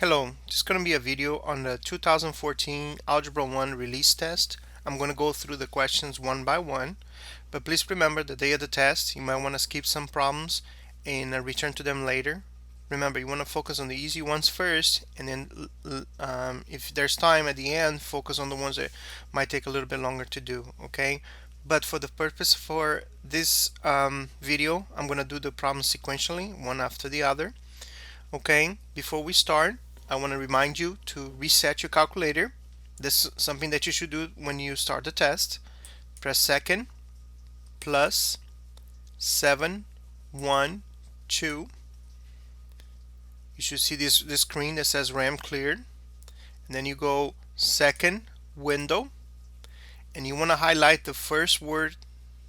Hello, this is going to be a video on the 2014 Algebra 1 release test. I'm going to go through the questions one by one, but please remember the day of the test, you might want to skip some problems and return to them later. Remember, you want to focus on the easy ones first, and then if there's time at the end, focus on the ones that might take a little bit longer to do, okay? But for the purpose for this video, I'm going to do the problems sequentially, one after the other. Okay, before we start, I want to remind you to reset your calculator. This is something that you should do when you start the test. Press second plus 712. You should see this screen that says RAM cleared. And then you go second window, and you want to highlight the first word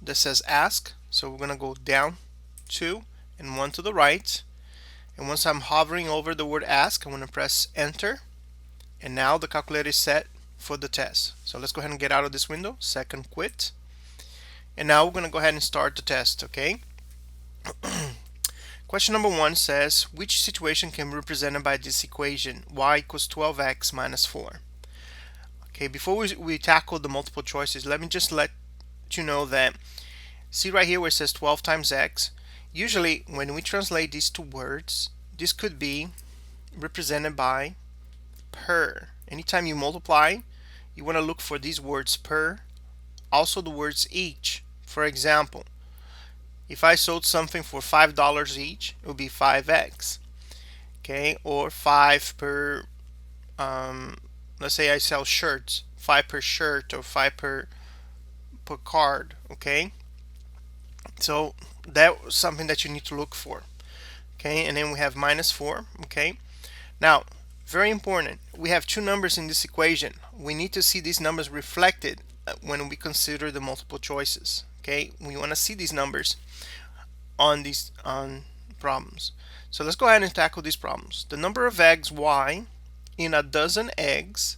that says ask. So we're going to go down 2 and 1 to the right. And once I'm hovering over the word ask, I'm going to press enter. And now the calculator is set for the test. So let's go ahead and get out of this window. Second quit. And now we're going to go ahead and start the test, okay? Question number 1 says, which situation can be represented by this equation? Y equals 12x minus 4. Okay, before we tackle the multiple choices, let me just let you know that, see right here where it says 12 times x, usually when we translate these two words, this could be represented by per. Anytime you multiply, you want to look for these words per, also the words each. For example, if I sold something for $5 each, it would be 5x. Okay, or 5 per, let's say I sell shirts, 5 per shirt or 5 per card. Okay, so that's something that you need to look for. Okay, and then we have minus 4. Okay, now very important, we have two numbers in this equation. We need to see these numbers reflected when we consider the multiple choices. Okay, we want to see these numbers on these problems. So let's go ahead and tackle these problems. The number of eggs y in a dozen eggs,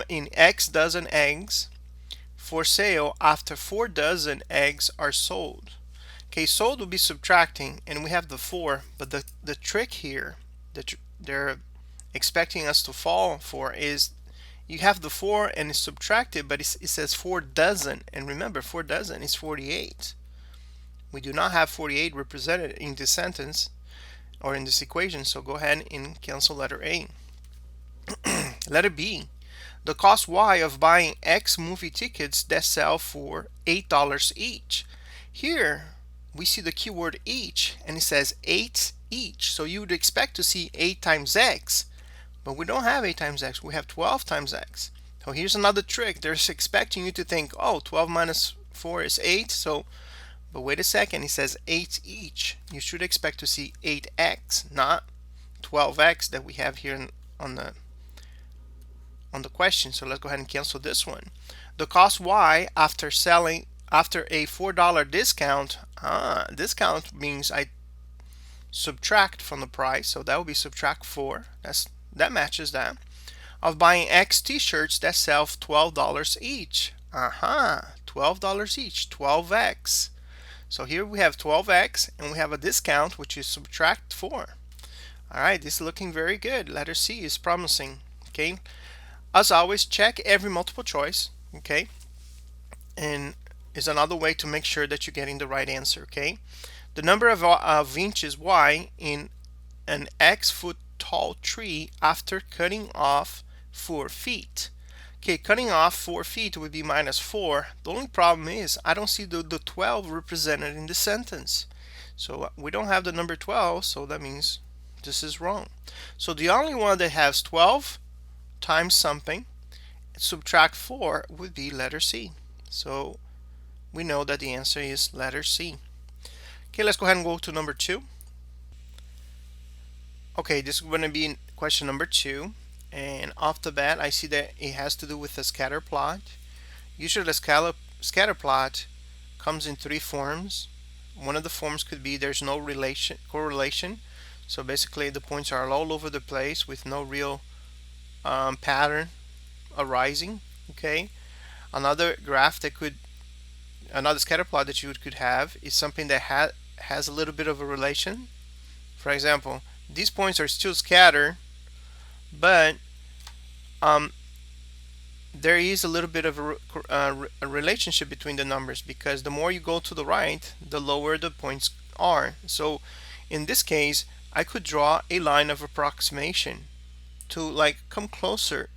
in x dozen eggs for sale after 4 dozen eggs are sold. Okay, sold will be subtracting, and we have the 4, but the trick here that they're expecting us to fall for is you have the 4 and it's subtracted, but it says 4 dozen, and remember 4 dozen is 48. We do not have 48 represented in this sentence or in this equation, so go ahead and cancel letter A. Letter B, the cost y of buying X movie tickets that sell for $8 each. Here we see the keyword each, and it says 8 each, so you would expect to see 8 times x, but we don't have 8 times x, we have 12 times x. So here's another trick. They're expecting you to think, oh, 12 minus 4 is 8, so, but wait a second, it says 8 each. You should expect to see 8x, not 12x that we have here on the question. So let's go ahead and cancel this one. The cost y after selling after a $4 discount, discount means I subtract from the price, so that will be subtract 4. That matches that. Of buying X t-shirts that sell $12 each. $12 each, 12x. So here we have 12x, and we have a discount, which is subtract 4. Alright, this is looking very good. Letter C is promising. Okay, as always, check every multiple choice. Okay, and is another way to make sure that you're getting the right answer. Okay, the number of inches y in an x foot tall tree after cutting off 4 feet. Okay, cutting off 4 feet would be minus 4. The only problem is I don't see the 12 represented in the sentence. So we don't have the number 12, so that means this is wrong. So the only one that has 12 times something, subtract 4, would be letter C. So we know that the answer is letter C. Okay, let's go ahead and go to number 2. Okay, this is going to be question number 2, and off the bat I see that it has to do with a scatter plot. Usually the scatter plot comes in 3 forms. One of the forms could be there's no correlation, so basically the points are all over the place with no real pattern arising. Okay, another scatter plot that you could have is something that has a little bit of a relation. For example, these points are still scattered, but um, there is a little bit of a relationship between the numbers, because the more you go to the right, the lower the points are. So in this case, I could draw a line of approximation to like come close to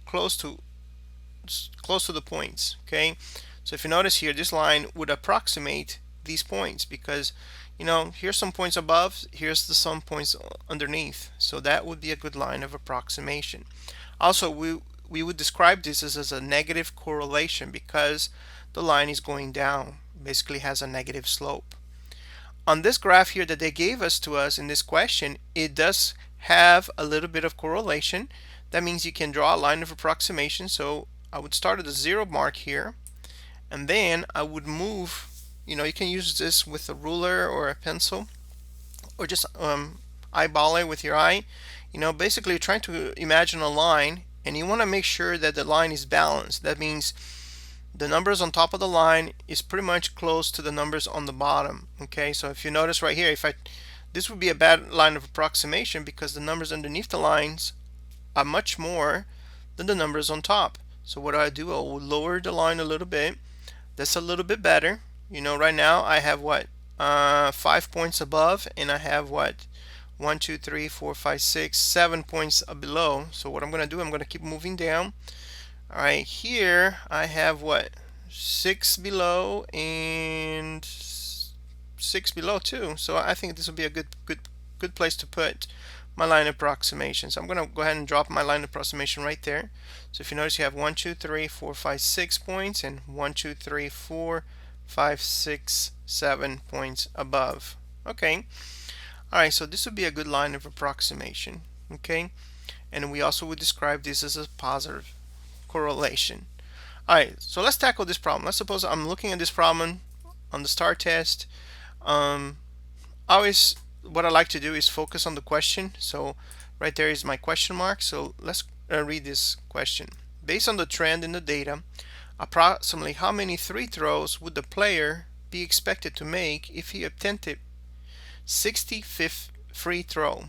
close to the points. Okay, so if you notice here, this line would approximate these points, because here's some points above, here's the some points underneath, so that would be a good line of approximation. Also, we would describe this as a negative correlation, because the line is going down, basically has a negative slope. On this graph here that they gave to us in this question, it does have a little bit of correlation. That means you can draw a line of approximation. So I would start at the 0 mark here, and then I would move. You can use this with a ruler or a pencil, or just eyeball it with your eye. Basically trying to imagine a line, and you want to make sure that the line is balanced. That means the numbers on top of the line is pretty much close to the numbers on the bottom. Okay, so if you notice right here, this would be a bad line of approximation, because the numbers underneath the lines are much more than the numbers on top. So what do? I will lower the line a little bit. That's a little bit better. Right now I have what, 5 points above, and I have what, 1 2 3 4 5 6 7 points below. So what I'm going to do, I'm going to keep moving down. All right, here I have what, 6 below and 6 below too. So I think this will be a good place to put my line approximation. So I'm going to go ahead and drop my line approximation right there. So if you notice, you have 1 2 3 4 5 6 points, and 1 2 3 4 5 6 7 points above. Okay. All right, so this would be a good line of approximation. Okay, and we also would describe this as a positive correlation. All right, so let's tackle this problem. Let's suppose I'm looking at this problem on the STAR test. Always, what I like to do is focus on the question. So right there is my question mark. So let's read this question. Based on the trend in the data, approximately how many free throws would the player be expected to make if he attempted 65th free throw?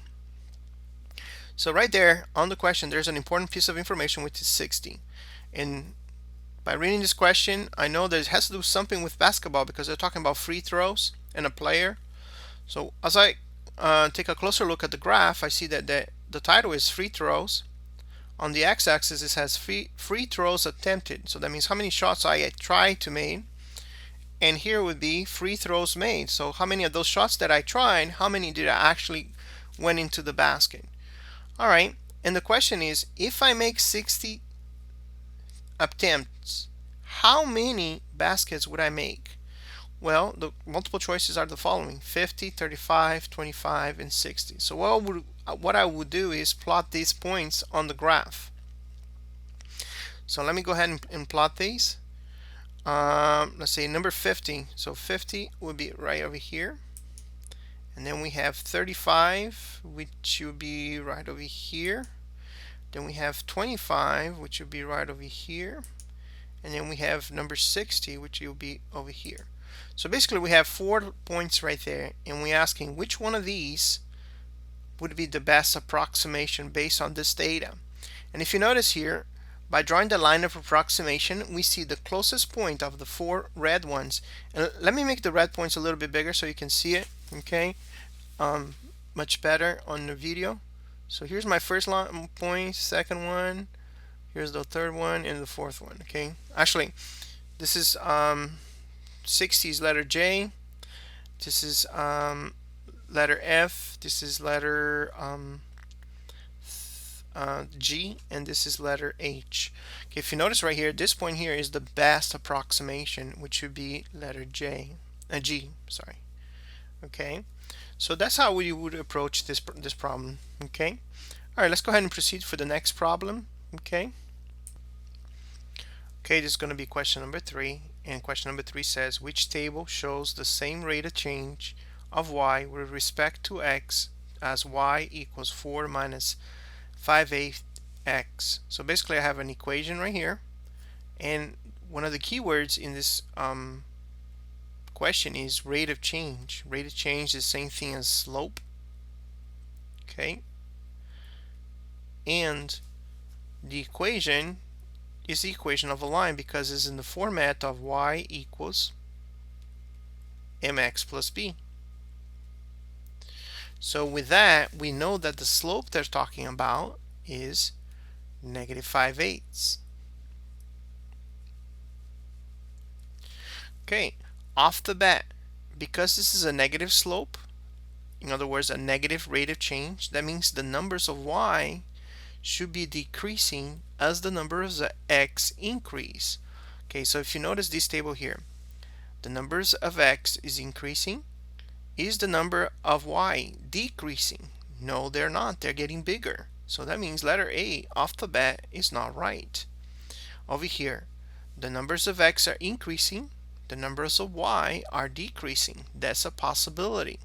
So right there on the question, there's an important piece of information, which is 60. And by reading this question, I know that it has to do something with basketball, because they're talking about free throws and a player. So as I take a closer look at the graph, I see that the title is free throws. On the x-axis, it has free throws attempted. So that means how many shots I tried to make. And here would be free throws made. So how many of those shots that I tried, how many did I actually went into the basket? All right, and the question is, if I make 60 attempts, how many baskets would I make? Well, the multiple choices are the following: 50, 35, 25, and 60. So what I would do is plot these points on the graph. So let me go ahead and plot these. Let's say number 50. So 50 would be right over here. And then we have 35, which would be right over here. Then we have 25, which would be right over here. And then we have number 60, which will be over here. So basically we have 4 points right there, and we're asking which one of these would be the best approximation based on this data. And if you notice here, by drawing the line of approximation, we see the closest point of the 4 red ones. And let me make the red points a little bit bigger so you can see it. Okay, much better on the video. So here's my first point, second one, here's the third one, and the fourth one. Okay, actually this is 60 is letter J, this is letter F, this is letter G, and this is letter H. Okay, if you notice right here, this point here is the best approximation, which would be letter G, sorry. Okay, so that's how we would approach this problem. Okay, all right, let's go ahead and proceed for the next problem. Okay, this is going to be question number 3, and question number 3 says, which table shows the same rate of change of y with respect to x as y equals 4 minus 5/8x. So basically I have an equation right here, and one of the keywords in this question is rate of change. Rate of change is the same thing as slope. Okay, and the equation is the equation of a line because it's in the format of y equals mx plus b. So with that, we know that the slope they're talking about is negative 5/8. Okay, off the bat, because this is a negative slope, in other words, a negative rate of change, that means the numbers of y should be decreasing as the numbers of x increase. Okay, so if you notice this table here, the numbers of x is increasing. Is the number of y decreasing? No, they're not. They're getting bigger. So that means letter A off the bat is not right. Over here, the numbers of x are increasing. The numbers of y are decreasing. That's a possibility.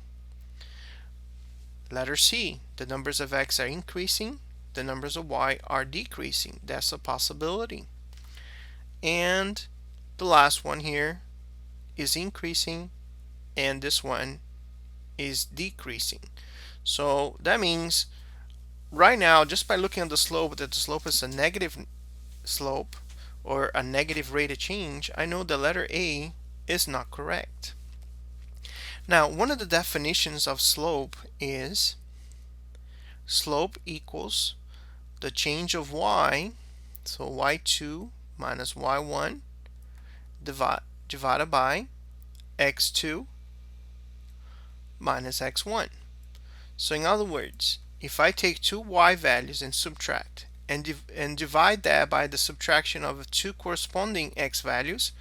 Letter C, the numbers of x are increasing. The numbers of y are decreasing. That's a possibility. And the last one here is increasing, and this one is decreasing. So that means right now, just by looking at the slope, that the slope is a negative slope or a negative rate of change, I know the letter A is not correct. Now, one of the definitions of slope is slope equals the change of y, so y2 minus y1 divided by x2 minus x1. So in other words, if I take two y values and subtract and divide that by the subtraction of two corresponding x values,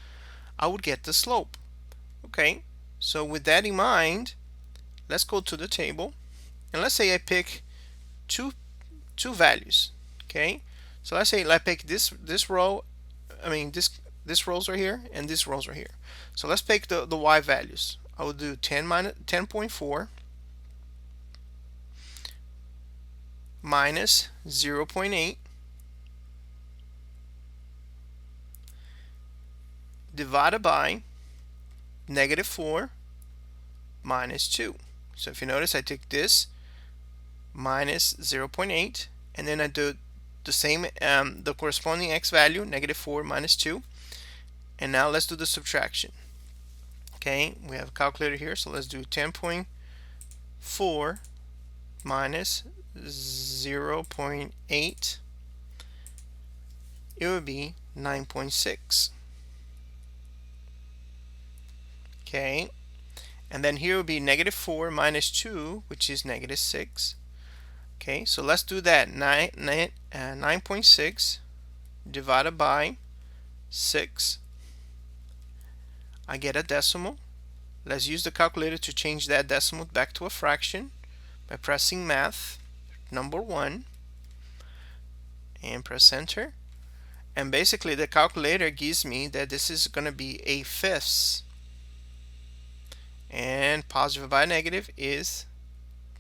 I would get the slope. Okay, so with that in mind, let's go to the table and let's say I pick two values. Okay, so let's say I pick this row, this rows right here and this rows right here. So let's pick the y values. I will do 10.4 minus 0.8 divided by negative 4 minus 2. So if you notice, I take this minus 0.8 and then I do the same, the corresponding x value, negative 4 minus 2, and now let's do the subtraction. Okay, we have a calculator here, so let's do 10.4 minus 0.8. It would be 9.6. Okay, and then here would be negative 4 minus 2, which is negative 6. Okay, so let's do that. 9.6 divided by 6. I get a decimal. Let's use the calculator to change that decimal back to a fraction by pressing math, number 1, and press enter. And basically the calculator gives me that this is going to be a fifths. And positive by negative is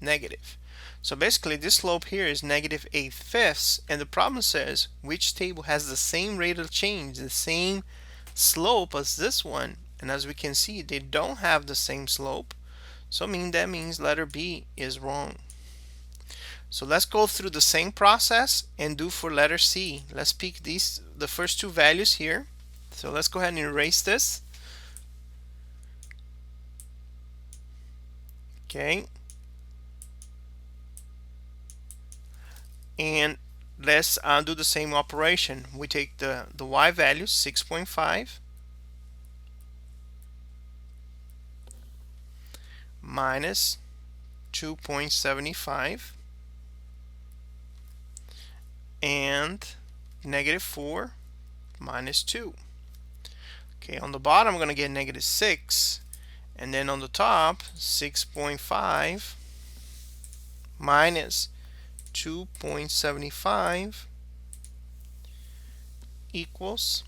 negative. So basically this slope here is negative 8/5, and the problem says which table has the same rate of change, the same slope as this one, and as we can see they don't have the same slope, so that means letter B is wrong. So let's go through the same process and do for letter C. Let's pick the first two values here. So let's go ahead and erase this. Okay, and let's do the same operation. We take the y value, 6.5 minus 2.75 and negative 4 minus 2. Okay, on the bottom I'm going to get negative 6, and then on the top 6.5 minus 2.75 equals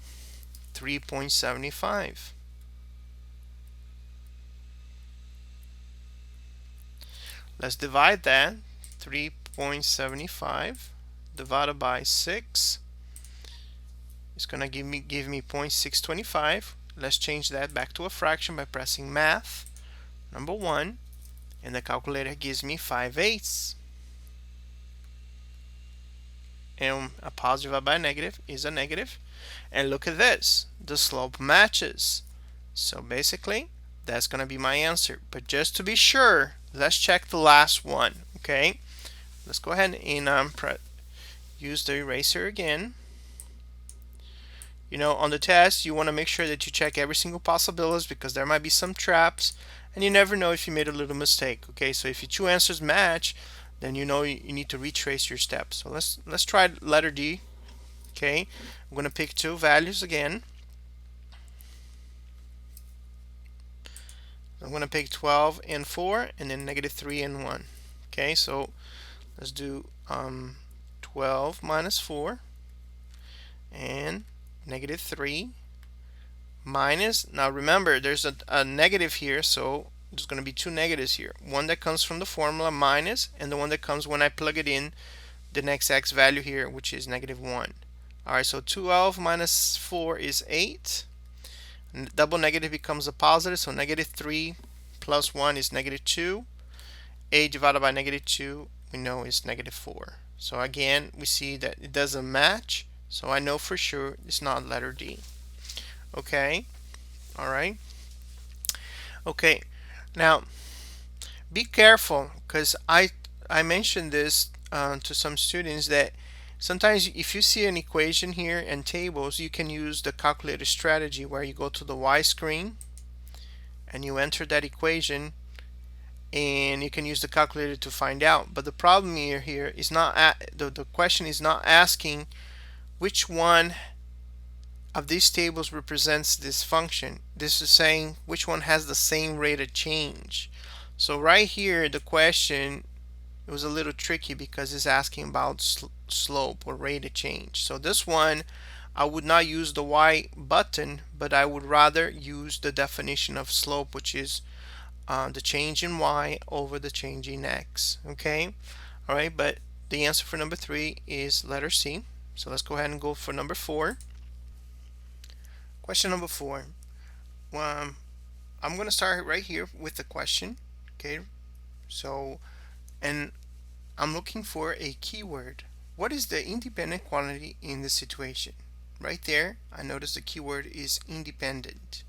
3.75. Let's divide that. 3.75 divided by 6 is going to give me 0.625. Let's change that back to a fraction by pressing math, number 1, and the calculator gives me 5/8. and a positive divided by a negative is a negative. And look at this, the slope matches. So basically, that's going to be my answer. But just to be sure, let's check the last one, okay? Let's go ahead and use the eraser again. You know, on the test, you want to make sure that you check every single possibilities because there might be some traps, and you never know if you made a little mistake, okay? So if your two answers match, then you know you need to retrace your steps. So let's try letter D, okay? I'm going to pick two values again. I'm going to pick 12 and 4 and then negative 3 and 1. Okay, so let's do 12 minus 4 and negative 3 minus, now remember there's a negative here, so there's going to be two negatives here. One that comes from the formula minus, and the one that comes when I plug it in the next x value here, which is negative 1. Alright, so 12 minus 4 is 8. Double negative becomes a positive, so negative 3 plus 1 is negative 2. 8 divided by negative 2 we know is negative 4. So again, we see that it doesn't match, so I know for sure it's not letter D. Okay, alright. Okay, now be careful, because I mentioned this to some students that sometimes if you see an equation here and tables, you can use the calculator strategy where you go to the Y screen and you enter that equation, and you can use the calculator to find out. But the problem here is not the question is not asking which one of these tables represents this function. This is saying which one has the same rate of change. So right here the question, it was a little tricky because it's asking about slope or rate of change. So this one I would not use the Y button, but I would rather use the definition of slope, which is the change in Y over the change in X. Okay, alright, but the answer for number 3 is letter C. So let's go ahead and go for number 4. Question number 4. I'm going to start right here with the question. Okay, so, and I'm looking for a keyword. What is the independent quantity in this situation? Right there, I noticed the keyword is independent.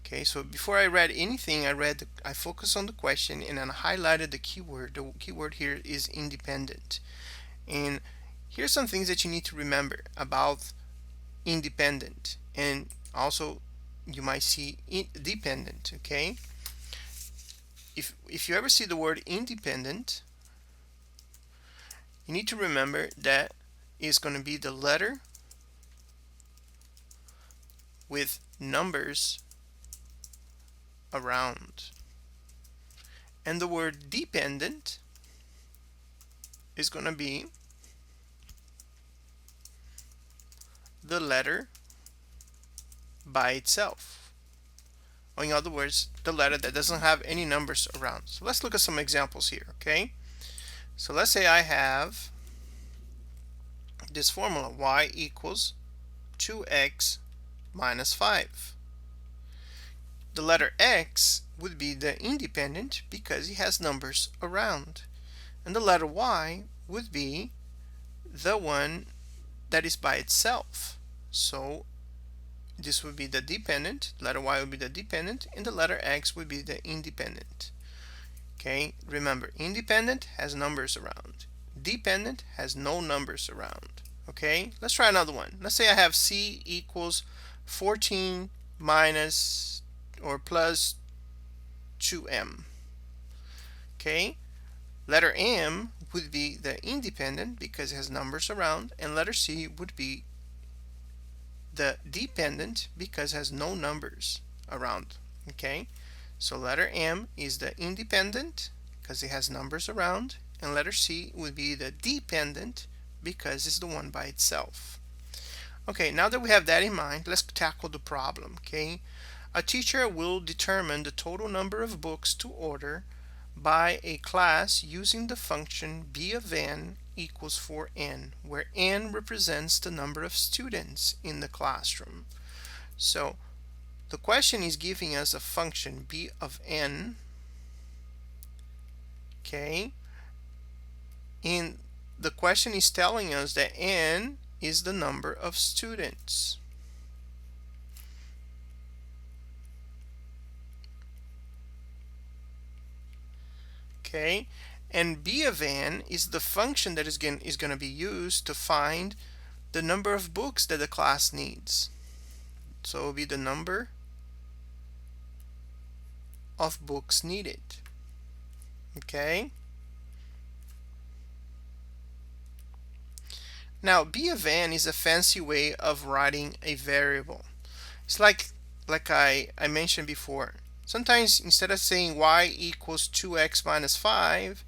Okay, so before I read anything, I focused on the question and then highlighted the keyword. The keyword here is independent. And here's some things that you need to remember about independent, and also you might see dependent. Okay, if you ever see the word independent, you need to remember that is going to be the letter with numbers around, and the word dependent is going to be the letter by itself, or in other words, the letter that doesn't have any numbers around. So let's look at some examples here. Okay, so let's say I have this formula, y equals 2x minus 5. The letter x would be the independent because it has numbers around, and the letter y would be the one that is by itself. So this would be the dependent, letter y would be the dependent, and the letter x would be the independent. Okay, remember, independent has numbers around, dependent has no numbers around. Okay, let's try another one. Let's say I have c equals 14 minus or plus 2m. Okay, letter m would be the independent because it has numbers around, and letter c would be the dependent because it has no numbers around. Okay, so letter m is the independent because it has numbers around, and letter c would be the dependent because it's the one by itself. Okay, now that we have that in mind, let's tackle the problem. Okay, a teacher will determine the total number of books to order by a class using the function b of n equals 4n, where n represents the number of students in the classroom. So the question is giving us a function b of n, okay, and the question is telling us that n is the number of students. Okay, and b of n is the function that is going to be used to find the number of books that the class needs. So it will be the number of books needed. Okay, now b of n is a fancy way of writing a variable. It's like I mentioned before. Sometimes instead of saying y equals 2x minus 5,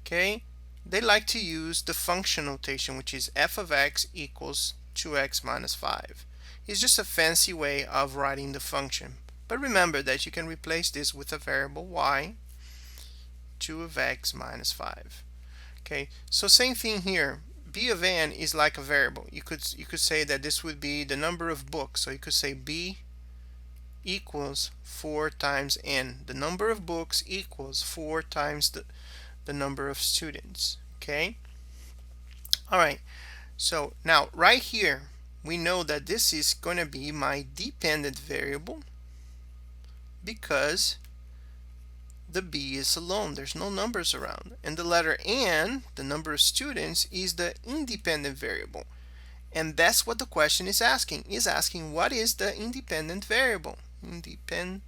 okay, they like to use the function notation, which is f of x equals 2x minus 5. It's just a fancy way of writing the function. But remember that you can replace this with a variable y, 2 of x minus 5. Okay, so same thing here. B of n is like a variable. You could say that this would be the number of books. So you could say b equals 4 times n. The number of books equals 4 times the number of students. Okay, all right, so now right here we know that this is going to be my dependent variable because the b is alone, there's no numbers around, and the letter n, the number of students, is the independent variable. And that's what the question is asking. Is asking what is the independent variable? Independent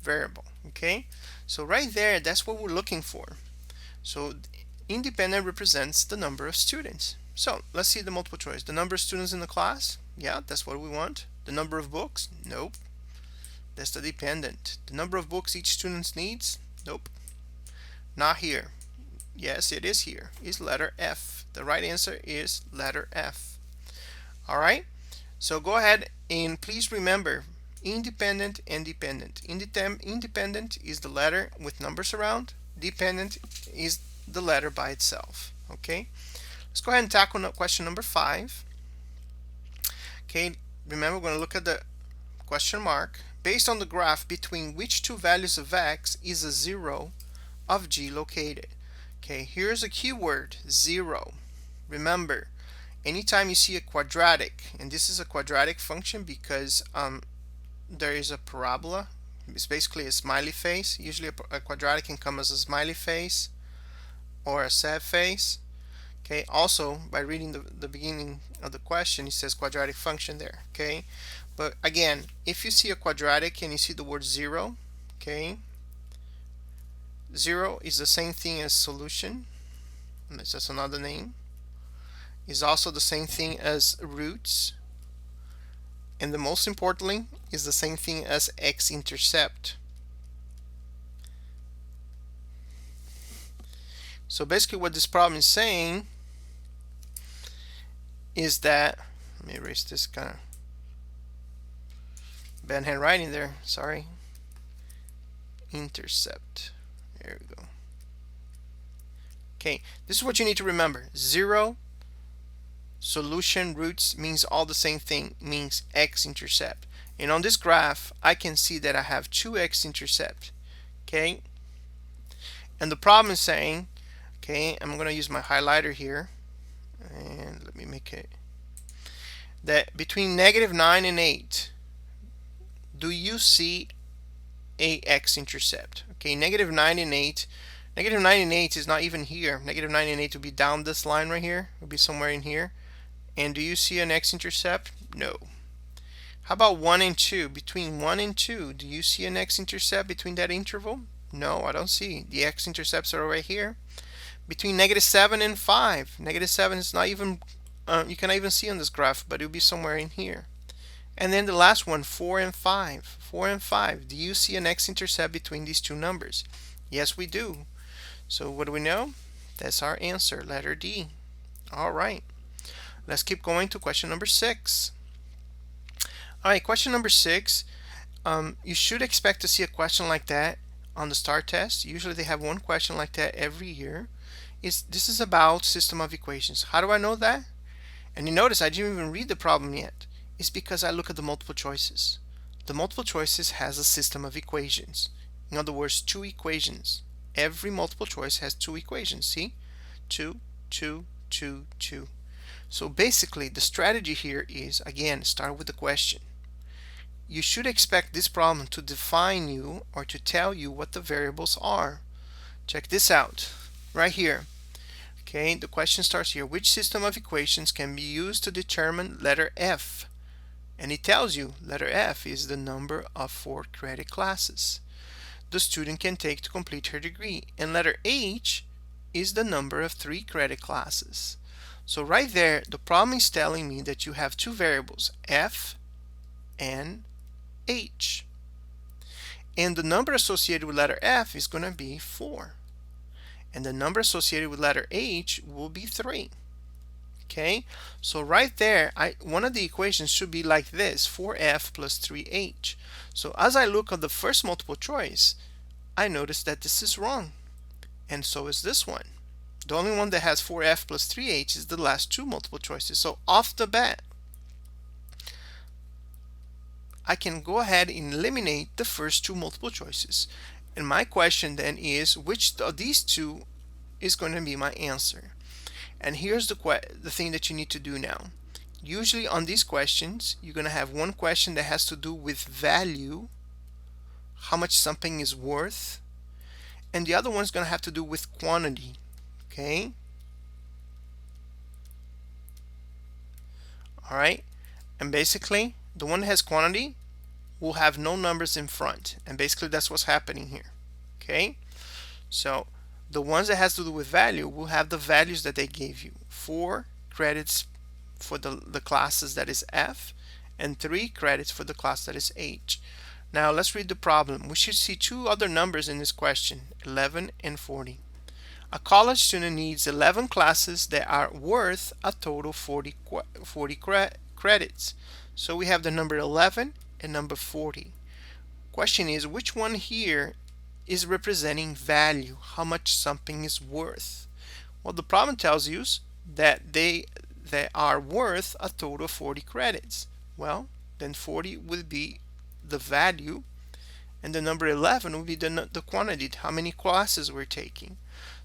variable. Okay, so right there, that's what we're looking for. So independent represents the number of students. So let's see the multiple choice. The number of students in the class, yeah, that's what we want. The number of books, nope, that's the dependent. The number of books each student needs, nope, not here. Yes, it is here. It's letter F. The right answer is letter F. All right, so go ahead and please remember independent and dependent. Independent is the letter with numbers around. Dependent is the letter by itself. Okay, let's go ahead and tackle question number 5. Okay, remember we're going to look at the question mark. Based on the graph, between which two values of x is a 0 of g located? Okay, here's a keyword, 0. Remember, anytime you see a quadratic, and this is a quadratic function because there is a parabola, it's basically a smiley face. Usually a quadratic can come as a smiley face or a sad face. Okay, also by reading the beginning of the question, it says quadratic function there. Okay, but again, if you see a quadratic and you see the word 0, okay, 0 is the same thing as solution, and it's just another name. Is also the same thing as roots, and the most importantly is the same thing as x-intercept. So basically what this problem is saying is that, let me erase this kind of bad handwriting there, sorry. Intercept, there we go. Okay, this is what you need to remember. 0, solution, roots means all the same thing, means x-intercept. And on this graph I can see that I have 2 x-intercept. Okay, and the problem is saying, okay, I'm going to use my highlighter here and let me make it that between -9 and 8, do you see a x-intercept? Okay, -9 and 8. -9 and 8 is not even here. -9 and 8 would be down this line right here. It would be somewhere in here. And do you see an x-intercept? No. How about 1 and 2? Between 1 and 2, do you see an x-intercept between that interval? No, I don't see. The x-intercepts are right here. Between -7 and 5. -7 is not even, you cannot even see on this graph, but it will be somewhere in here. And then the last one, 4 and 5. 4 and 5. Do you see an x-intercept between these two numbers? Yes, we do. So what do we know? That's our answer, letter D. All right. Let's keep going to question number 6. All right, question number 6. You should expect to see a question like that on the STAR test. Usually they have one question like that every year. This is about system of equations. How do I know that? And you notice I didn't even read the problem yet. It's because I look at the multiple choices. The multiple choices has a system of equations. In other words, two equations. Every multiple choice has two equations. See? 2, 2, 2, 2. So basically, the strategy here is, again, start with the question. You should expect this problem to define you or to tell you what the variables are. Check this out right here. Okay, the question starts here. Which system of equations can be used to determine letter F? And it tells you letter F is the number of 4 credit classes the student can take to complete her degree. And letter H is the number of 3 credit classes. So right there, the problem is telling me that you have two variables, F and H. And the number associated with letter F is going to be 4. And the number associated with letter H will be 3. Okay, so right there, one of the equations should be like this, 4F plus 3H. So as I look at the first multiple choice, I notice that this is wrong. And so is this one. The only one that has 4F plus 3H is the last two multiple choices. So off the bat, I can go ahead and eliminate the first two multiple choices. And my question then is, which of these two is going to be my answer? And here's the thing that you need to do now. Usually on these questions, you're going to have one question that has to do with value, how much something is worth, and the other one's going to have to do with quantity. Okay? All right? And basically, the one that has quantity will have no numbers in front. And basically, that's what's happening here. Okay? So the ones that has to do with value will have the values that they gave you. 4 credits for the classes that is F, and 3 credits for the class that is H. Now let's read the problem. We should see two other numbers in this question, 11 and 40. A college student needs 11 classes that are worth a total 40 credits. So we have the number 11 and number 40. Question is, which one here is representing value, how much something is worth? Well, the problem tells you that they are worth a total of 40 credits. Well, then 40 would be the value, and the number 11 would be the quantity, how many classes we're taking.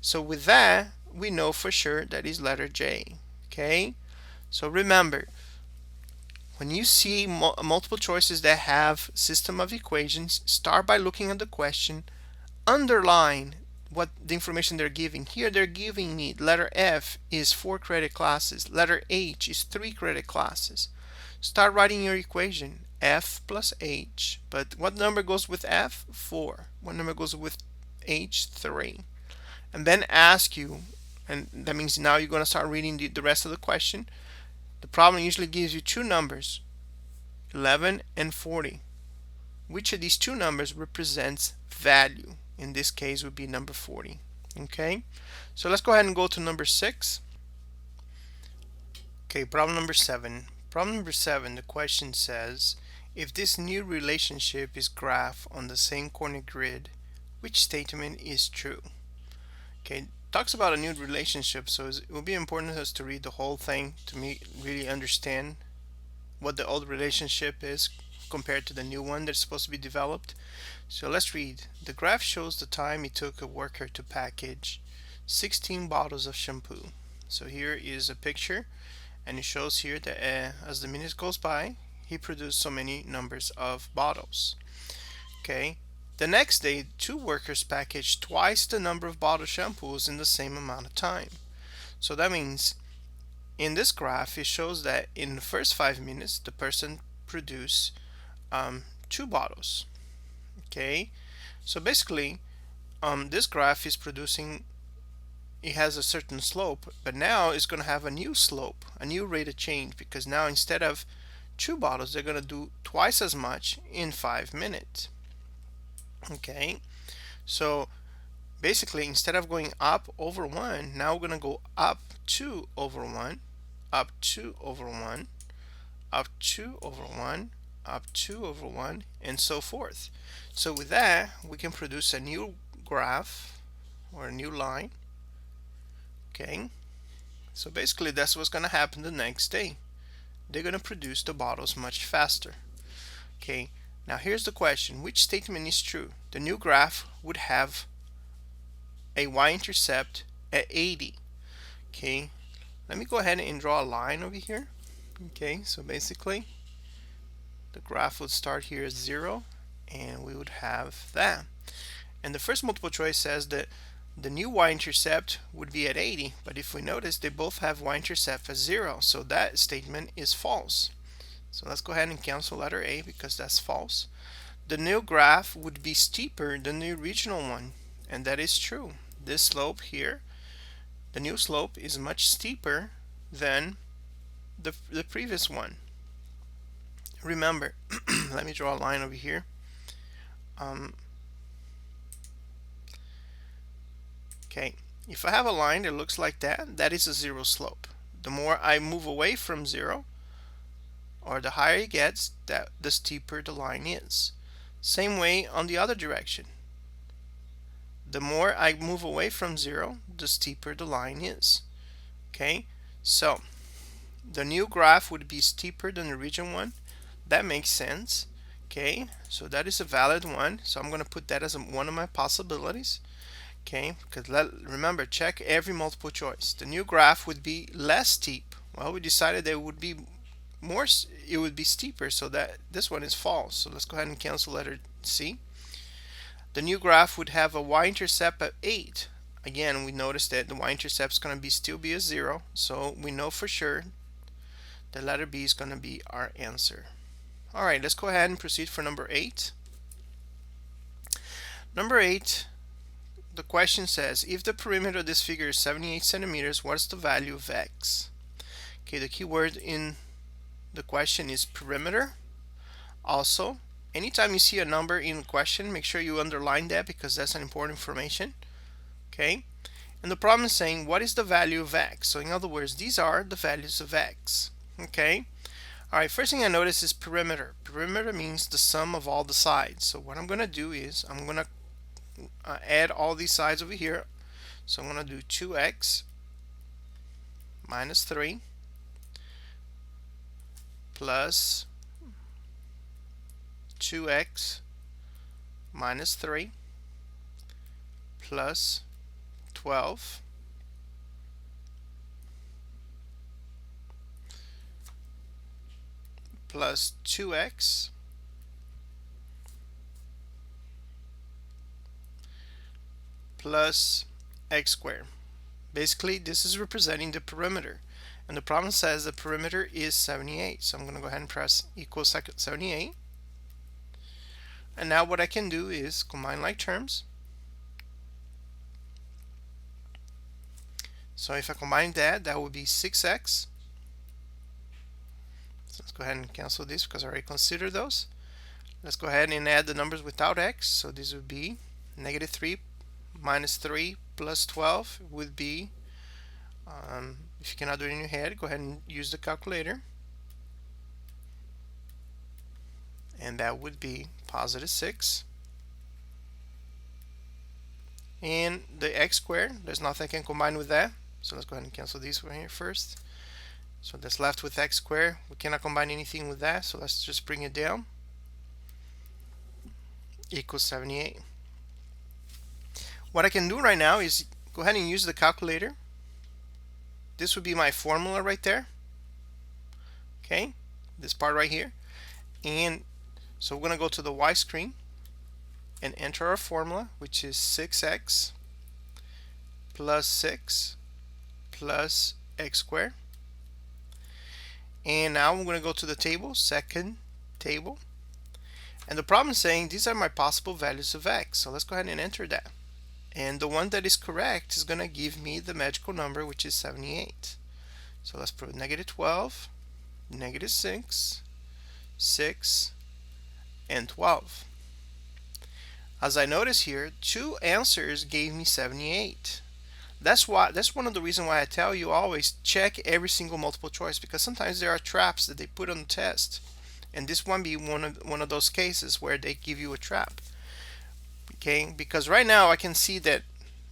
So with that, we know for sure that is letter J. Okay? So remember, when you see multiple choices that have system of equations, start by looking at the question, underline what the information they're giving. Here they're giving me letter F is 4 credit classes, letter H is 3 credit classes. Start writing your equation, F plus H. But what number goes with F? 4. What number goes with H? 3. And then ask you, and that means now you're going to start reading the rest of the question. The problem usually gives you two numbers, 11 and 40. Which of these two numbers represents value? In this case would be number 40. Okay, so let's go ahead and go to number 6. Okay, problem number 7. Problem number 7, the question says, if this new relationship is graphed on the same coordinate grid, which statement is true? Okay, talks about a new relationship, so it will be important to us to read the whole thing to really understand what the old relationship is compared to the new one that's supposed to be developed. So let's read. The graph shows the time it took a worker to package 16 bottles of shampoo. So here is a picture, and it shows here that as the minutes goes by, he produced so many numbers of bottles. Okay. The next day, 2 workers packaged twice the number of bottle shampoos in the same amount of time. So that means in this graph, it shows that in the first 5 minutes, the person produced 2 bottles. Okay, so basically, this graph is producing, it has a certain slope, but now it's going to have a new slope, a new rate of change, because now instead of 2 bottles, they're going to do twice as much in 5 minutes. Okay, so basically instead of going up over 1, now we're going to go up 2 over 1, up 2 over 1, up 2 over 1, up 2 over 1, and so forth. So with that, we can produce a new graph or a new line. Okay, so basically that's what's going to happen the next day. They're going to produce the bottles much faster. Okay, Now here's the question: which statement is true? The new graph would have a y-intercept at 80. Okay, let me go ahead and draw a line over here. Okay, so basically the graph would start here at 0, and we would have that. And the first multiple choice says that the new y-intercept would be at 80, but if we notice, they both have y-intercept as 0, so that statement is false. So let's go ahead and cancel letter A because that's false. The new graph would be steeper than the original one, and that is true. This slope here, the new slope, is much steeper than the previous one. Remember, let me draw a line over here. Okay, if I have a line that looks like that, that is a zero slope. The more I move away from 0, or the higher it gets, the steeper the line is. Same way on the other direction. The more I move away from 0, the steeper the line is. Okay, so the new graph would be steeper than the original one. That makes sense. Okay, so that is a valid one. So I'm going to put that as one of my possibilities. Okay, because remember, check every multiple choice. The new graph would be less steep. Well, we decided that it would be steeper, so that this one is false. So let's go ahead and cancel letter C. The new graph would have a y-intercept of 8. Again, we noticed that the y-intercept is going to still be a 0, so we know for sure that letter B is going to be our answer. All right, let's go ahead and proceed for number 8. Number 8, the question says, if the perimeter of this figure is 78 centimeters, what's the value of x? Okay, the key word in the question is perimeter. Also, anytime you see a number in the question, make sure you underline that because that's an important information. Okay, and the problem is saying, what is the value of x? So in other words, these are the values of x. Okay, all right, first thing I notice is perimeter. Perimeter means the sum of all the sides. So what I'm going to do is I'm going to add all these sides over here. So I'm going to do 2x minus 3 plus 2x minus 3 plus 12 plus 2x plus x squared. Basically, this is representing the perimeter, and the problem says the perimeter is 78. So I'm going to go ahead and press equals 78. And now what I can do is combine like terms. So if I combine that, that would be 6x. So let's go ahead and cancel this because I already considered those. Let's go ahead and add the numbers without x. So this would be negative 3 minus 3 plus 12 would be, if you cannot do it in your head, go ahead and use the calculator. And that would be positive 6. And the x squared, there's nothing I can combine with that. So let's go ahead and cancel these one here first. So that's left with x squared. We cannot combine anything with that, so let's just bring it down. Equals 78. What I can do right now is go ahead and use the calculator. This would be my formula right there. Okay, this part right here. And so we're going to go to the Y screen and enter our formula, which is 6x plus 6 plus x squared. And now I'm going to go to the table, second table. And the problem is saying these are my possible values of x. So let's go ahead and enter that. And the one that is correct is going to give me the magical number, which is 78. So let's put negative 12, negative 6, 6, and 12. As I notice here, two answers gave me 78. That's one of the reasons why I tell you always check every single multiple choice, because sometimes there are traps that they put on the test, and this one be one of those cases where they give you a trap. Okay, because right now I can see that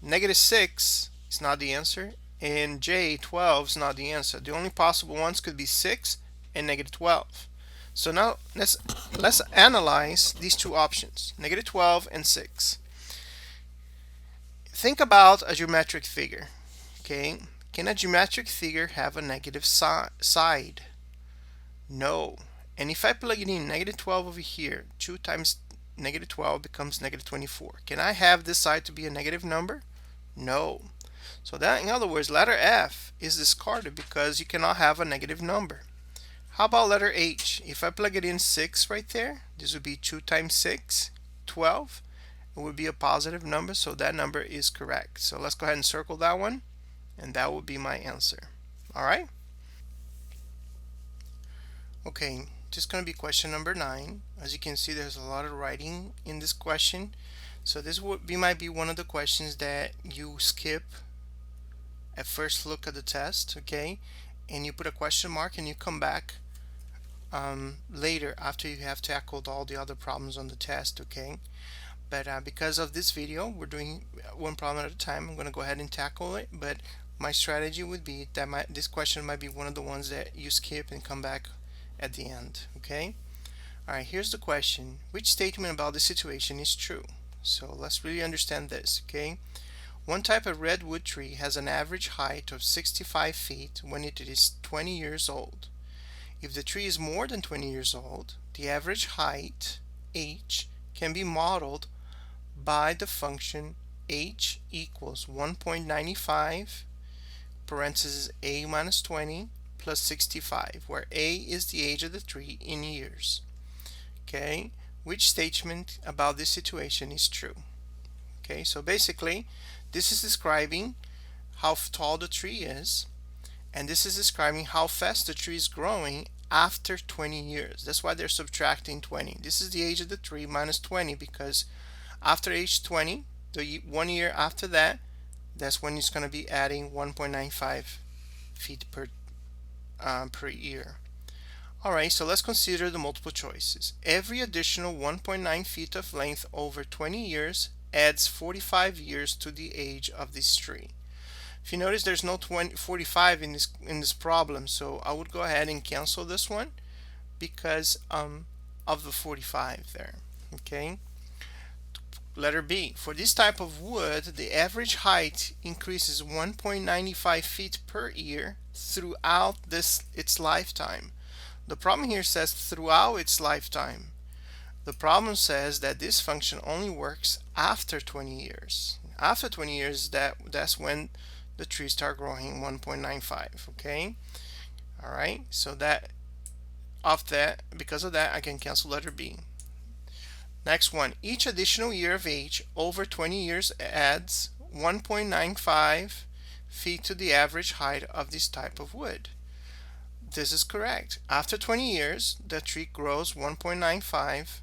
negative 6 is not the answer and J 12 is not the answer. The only possible ones could be 6 and negative 12. So now let's analyze these two options, negative 12 and 6. Think about a geometric figure. Okay, can a geometric figure have a negative side? No. And if I plug it in negative 12 over here, 2 times negative 12 becomes negative 24. Can I have this side to be a negative number? No. So that, in other words, letter F is discarded because you cannot have a negative number. How about letter H? If I plug it in 6 right there, this would be 2 times 6, 12. It would be a positive number, so that number is correct. So let's go ahead and circle that one, and that would be my answer. All right? Okay, just going to be question number 9. As you can see, there's a lot of writing in this question. So this might be one of the questions that you skip at first look at the test, okay? And you put a question mark and you come back later after you have tackled all the other problems on the test, okay? But because of this video, we're doing one problem at a time. I'm going to go ahead and tackle it, but my strategy would be that this question might be one of the ones that you skip and come back at the end, okay? All right, here's the question. Which statement about the situation is true? So let's really understand this, okay? One type of redwood tree has an average height of 65 feet when it is 20 years old. If the tree is more than 20 years old, the average height, h, can be modeled by the function h equals 1.95 parentheses a minus 20 plus 65, where a is the age of the tree in years. Okay, which statement about this situation is true? Okay, so basically this is describing how tall the tree is, and this is describing how fast the tree is growing after 20 years. That's why they're subtracting 20. This is the age of the tree minus 20, because after age 20, the 1 year after that, that's when it's going to be adding 1.95 feet per year. Alright, so let's consider the multiple choices. Every additional 1.9 feet of length over 20 years adds 45 years to the age of this tree. If you notice, there's no 45 in this problem, so I would go ahead and cancel this one because of the 45 there. Okay. Letter B. For this type of wood, the average height increases 1.95 feet per year throughout its lifetime. The problem here says throughout its lifetime. The problem says that this function only works after 20 years. After 20 years, that's when the trees start growing 1.95. Okay. All right. So because of that, I can cancel letter B. Next one, each additional year of age over 20 years adds 1.95 feet to the average height of this type of wood. This is correct. After 20 years, the tree grows 1.95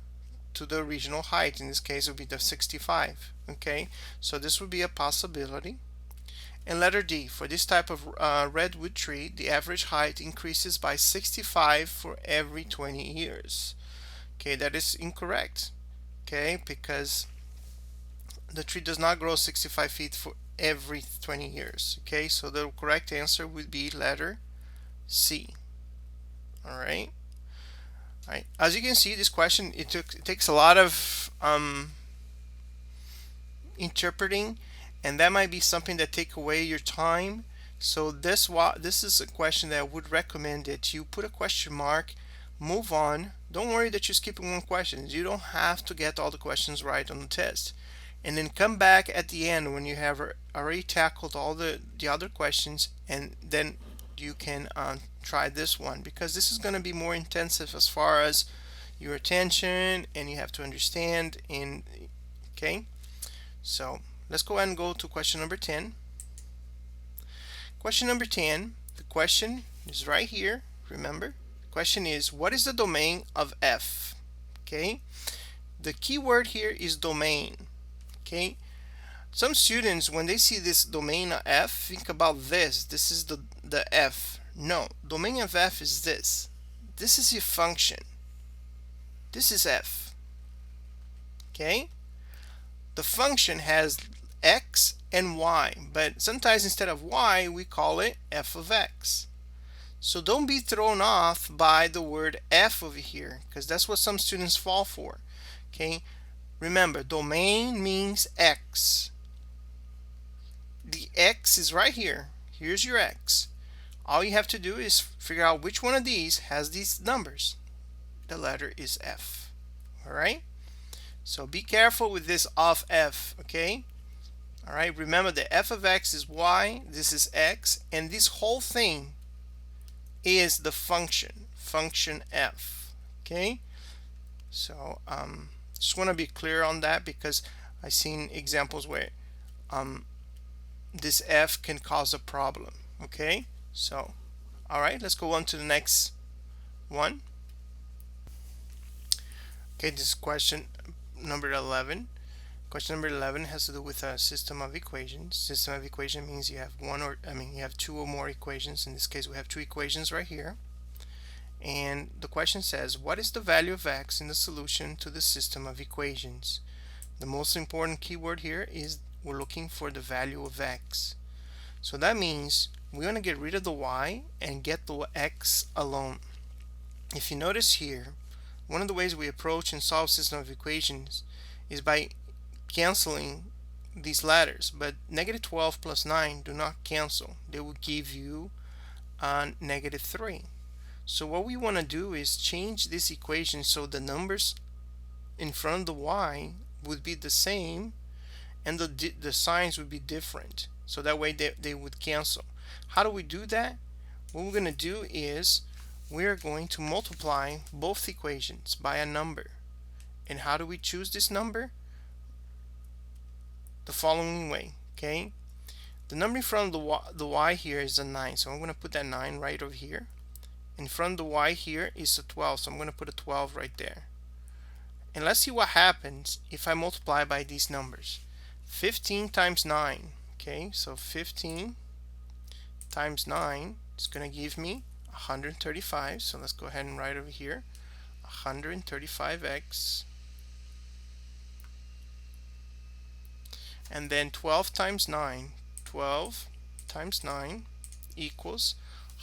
to the original height. In this case, it would be the 65. Okay, so this would be a possibility. And letter D, for this type of redwood tree, the average height increases by 65 for every 20 years. Okay, that is incorrect. Okay, because the tree does not grow 65 feet for every 20 years. Okay, so the correct answer would be letter C. All right. All right. As you can see, this question it takes a lot of interpreting, and that might be something that take away your time. So this is a question that I would recommend that you put a question mark, move on. Don't worry that you're skipping one question. You don't have to get all the questions right on the test. And then come back at the end when you have already tackled all the other questions, and then you can try this one, because this is going to be more intensive as far as your attention, and you have to understand. Okay, so let's go ahead and go to question number 10. Question number 10, the question is right here. Remember, the question is, what is the domain of F? Okay, the key word here is domain. Okay, some students, when they see this domain of F, think about this. This is the F. No, domain of F is this. This is your function. This is F. Okay, the function has x and y, but sometimes instead of y we call it f of x. So don't be thrown off by the word f over here, because that's what some students fall for. Okay, remember, domain means x. The x is right here. Here's your x. All you have to do is figure out which one of these has these numbers. The letter is f. All right, so be careful with this of f. Okay, all right, remember the f of x is y, this is x, and this whole thing is the function f. Okay, so just want to be clear on that, because I've seen examples where this f can cause a problem. Okay, so all right, let's go on to the next one. Okay, this is question number 11. Question number 11 has to do with a system of equations. System of equation means you have you have two or more equations. In this case, we have two equations right here. And the question says, what is the value of x in the solution to the system of equations? The most important keyword here is we're looking for the value of x. So that means we want to get rid of the y and get the x alone. If you notice here, one of the ways we approach and solve system of equations is by canceling these letters, but negative 12 plus 9 do not cancel. They will give you negative 3. So what we want to do is change this equation so the numbers in front of the y would be the same and the signs would be different, so that way they would cancel. How do we do that? What we're going to do is we're going to multiply both equations by a number. And how do we choose this number? The following way. Okay, the number in front of the y here is a 9, so I'm going to put that 9 right over here. In front of the y here is a 12, so I'm going to put a 12 right there. And let's see what happens if I multiply by these numbers. 15 times 9. Okay, so 15 times 9 is going to give me 135. So let's go ahead and write over here 135x. And then 12 times 9. 12 times 9 equals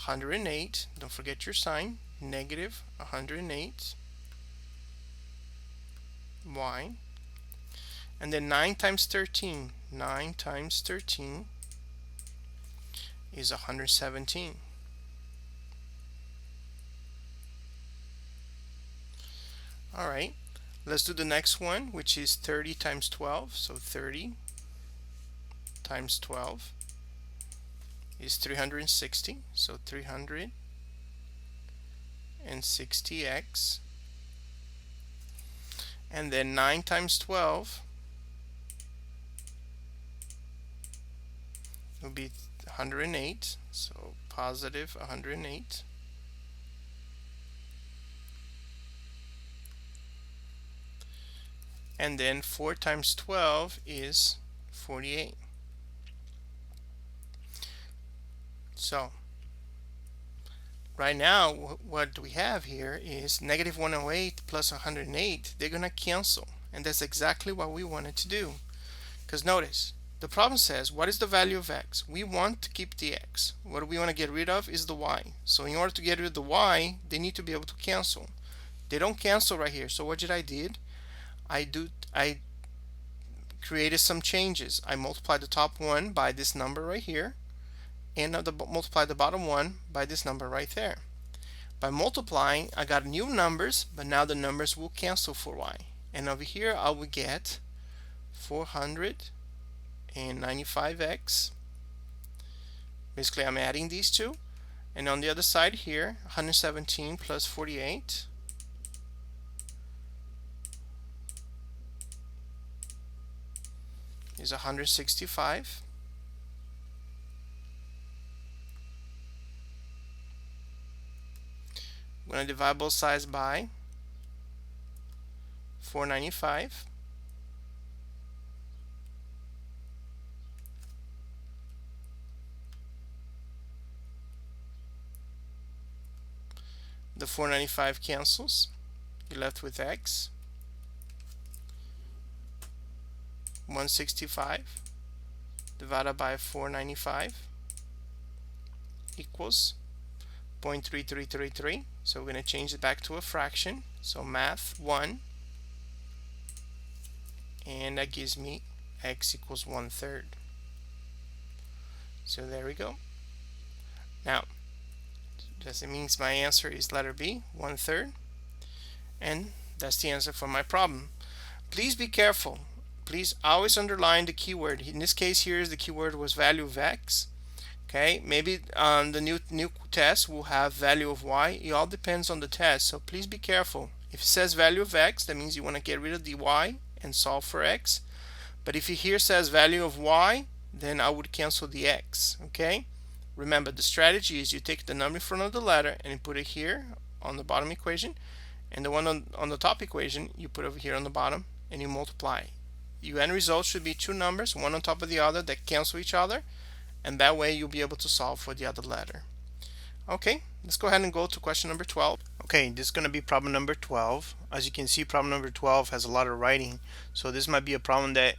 108. Don't forget your sign. Negative 108 y. And then 9 times 13. 9 times 13 is 117. All right, let's do the next one, which is 30 times 12. So 30 times 12 is 360. So 360x. And then 9 times 12 will be 108. So positive 108. And then 4 times 12 is 48. So right now what we have here is negative 108 plus 108. They're going to cancel, and that's exactly what we wanted to do. Because notice, the problem says, what is the value of x? We want to keep the x. What we want to get rid of is the y. So in order to get rid of the y, they need to be able to cancel. They don't cancel right here. So what did I did? I created some changes. I multiplied the top one by this number right here, and multiply the bottom one by this number right there. By multiplying, I got new numbers, but now the numbers will cancel for y. And over here, I will get 495x. Basically, I'm adding these two. And on the other side here, 117 plus 48 is 165. I'm going to divide both sides by 495. The 495 cancels. You're left with x. 165 divided by 495 equals 0.3333. So we're going to change it back to a fraction. So math 1, and that gives me x equals 1/3. So there we go. Now, this means my answer is letter B, 1/3, and that's the answer for my problem. Please be careful. Please always underline the keyword. In this case here, the keyword was value of x. Okay, maybe the new test will have value of y. It all depends on the test, so please be careful. If it says value of x, that means you want to get rid of the y and solve for x. But if it here says value of y, then I would cancel the x. Okay, remember the strategy is you take the number in front of the letter and you put it here on the bottom equation, and the one on the top equation you put over here on the bottom, and you multiply. Your end result should be two numbers, one on top of the other, that cancel each other, and that way you'll be able to solve for the other letter. Okay, let's go ahead and go to question number 12. Okay, this is going to be problem number 12. As you can see, problem number 12 has a lot of writing, so this might be a problem that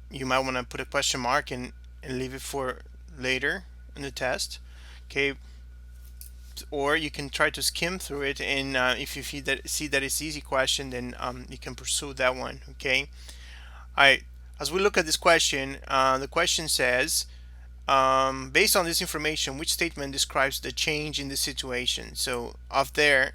you might want to put a question mark and leave it for later in the test. Okay, or you can try to skim through it, and if you see that it's easy question, then you can pursue that one. Okay, all right, as we look at this question, the question says, based on this information, which statement describes the change in the situation? So up there,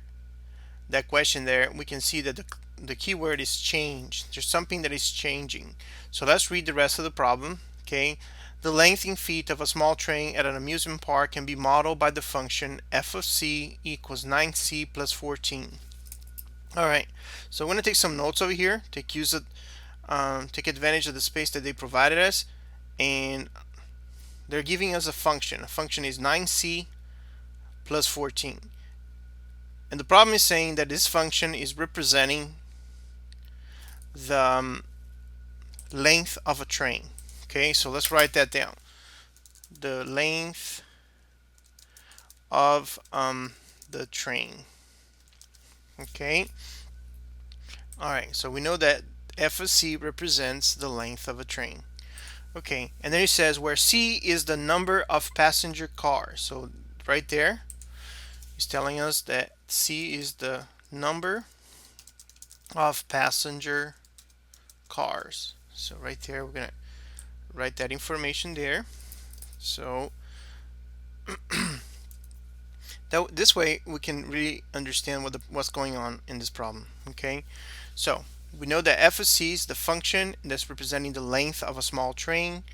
that question there, we can see that the keyword is change. There's something that is changing. So let's read the rest of the problem. Okay, the length in feet of a small train at an amusement park can be modeled by the function f of c equals 9c plus 14. All right, so I'm going to take some notes over here. Take advantage of the space that they provided us, and they're giving us a function. A function is 9c plus 14, and the problem is saying that this function is representing the length of a train. Okay, so let's write that down. The length of the train. Okay, all right, so we know that f of c represents the length of a train. Okay, and then it says where c is the number of passenger cars. So right there, it's telling us that c is the number of passenger cars. So right there, we're gonna write that information there. So this way we can really understand what's going on in this problem. Okay, so we know that f of c is the function that's representing the length of a small train,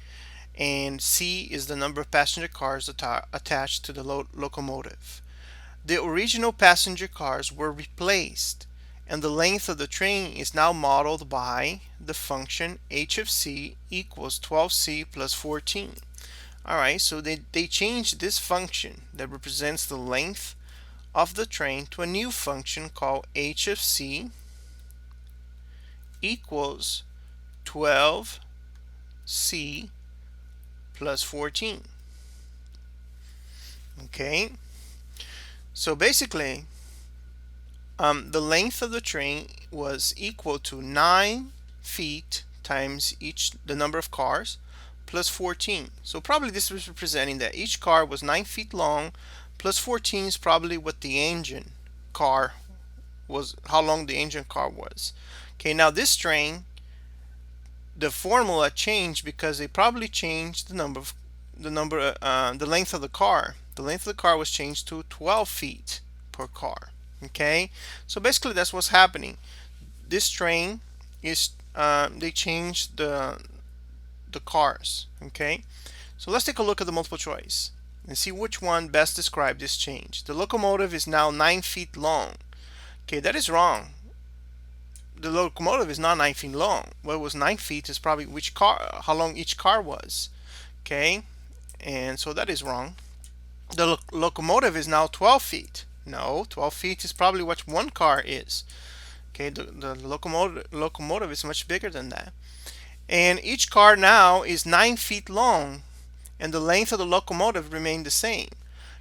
and c is the number of passenger cars attached to the locomotive. The original passenger cars were replaced, and the length of the train is now modeled by the function h of c equals 12c plus 14. Alright, so they changed this function that represents the length of the train to a new function called h of c equals 12c plus 14. Okay, so basically the length of the train was equal to 9 feet times the number of cars plus 14. So probably this was representing that each car was 9 feet long, plus 14 is probably what the engine car was, how long the engine car was. Okay, now this train, the formula changed because they probably changed the length of the car. The length of the car was changed to 12 feet per car. Okay, so basically that's what's happening. This train is they changed the cars. Okay, so let's take a look at the multiple choice and see which one best describes this change. The locomotive is now 9 feet long. Okay, that is wrong. The locomotive is not 9 feet long. What was 9 feet is probably how long each car was. Okay, and so that is wrong. The locomotive is now 12 feet. No, 12 feet is probably what one car is. Okay, the locomotive is much bigger than that. And each car now is 9 feet long, and the length of the locomotive remained the same.